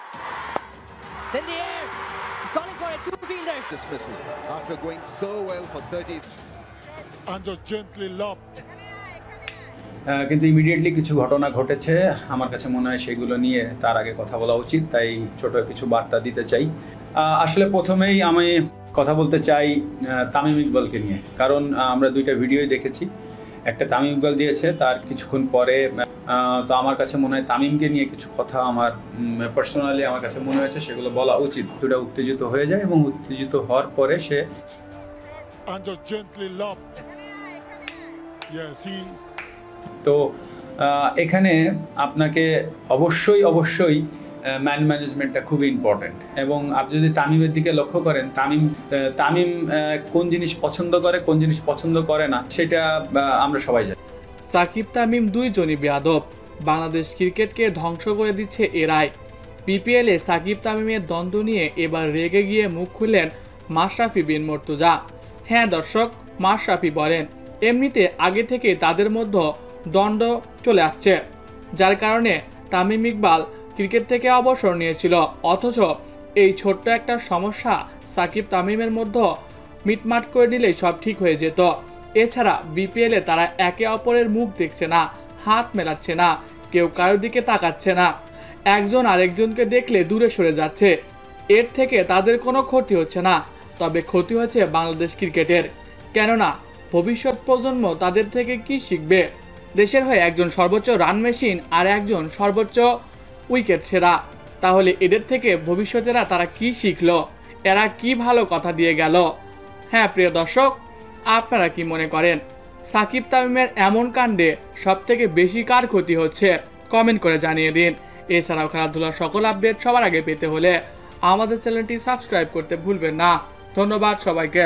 It's in the air. He's calling for it. 2 fielders. Dismissal after going so well for 30th and just gently lobbed. কিন্তু immediately কিছু ঘটনা ঘটেছে, আমার কাছে মনে হয় সেগুলো নিয়ে তার আগে কথা বলা উচিত, তাই ছোট কিছু বার্তা দিতে চাই। আসলে প্রথমেই আমি কথা বলতে চাই তামিম ইকবালকে নিয়ে, কারণ আমরা দুইটা ভিডিওই দেখেছি। একটা তামিম ইকবাল দিয়েছে, তার কিছুক্ষণ পরে তো আমার কাছে মনে হয় তামিমকে নিয়ে কিছু কথা আমার পার্সোনালি আমার কাছে মনে হয়েছে সেগুলো বলা উচিত। দুটা উত্তেজিত হয়ে যায় এবং উত্তেজিত হওয়ার পরে সে তো এখানে আপনাকে অবশ্যই ম্যান ম্যানেজমেন্টটা খুবই ইম্পর্টেন্ট। এবং আপনি যদি তামিমের দিকে লক্ষ্য করেন, তামিম কোন জিনিস পছন্দ করে কোন জিনিস পছন্দ করে না সেটা আমরা সবাই জানি। সাকিব তামিম দুইজনই বেয়াদব, বাংলাদেশ ক্রিকেটকে ধ্বংস করে দিচ্ছে এরাই। বিপিএলে সাকিব তামিমের দ্বন্দ্ব নিয়ে এবার রেগে গিয়ে মুখ খুললেন মাশরাফি বিন মুর্তজা। হ্যাঁ দর্শক, মাশরাফি বলেন এমনিতে আগে থেকে তাদের মধ্যে দ্বন্দ্ব চলে আসছে, যার কারণে তামিম ইকবাল ক্রিকেট থেকে অবসর নিয়েছিল। অথচ এই ছোট্ট একটা সমস্যা সাকিব তামিমের মধ্যে মিটমাট করে নিলেই সব ঠিক হয়ে যেত। এছাড়া বিপিএলে তারা একে অপরের মুখ দেখছে না, হাত মেলাচ্ছে না, কেউ কারোর দিকে তাকাচ্ছে না, একজন আরেকজনকে দেখলে দূরে সরে যাচ্ছে। এর থেকে তাদের কোনো ক্ষতি হচ্ছে না, তবে ক্ষতি হচ্ছে বাংলাদেশ ক্রিকেটের। কেননা ভবিষ্যৎ প্রজন্ম তাদের থেকে কি শিখবে? দেশের হয়ে একজন সর্বোচ্চ রান মেশিন আর একজন সর্বোচ্চ উইকেট সেরা। তাহলে এদের থেকে ভবিষ্যতেরা তারা কি শিখলো? এরা কি ভালো কথা দিয়ে গেল? হ্যাঁ প্রিয় দর্শক, আপনারা কি মনে করেন সাকিব তামিমের এমন কাণ্ডে সবথেকে বেশি কার ক্ষতি হচ্ছে? কমেন্ট করে জানিয়ে দিন। এছাড়াও খেলাধুলার সকল আপডেট সবার আগে পেতে হলে আমাদের চ্যানেলটি সাবস্ক্রাইব করতে ভুলবেন না। ধন্যবাদ সবাইকে।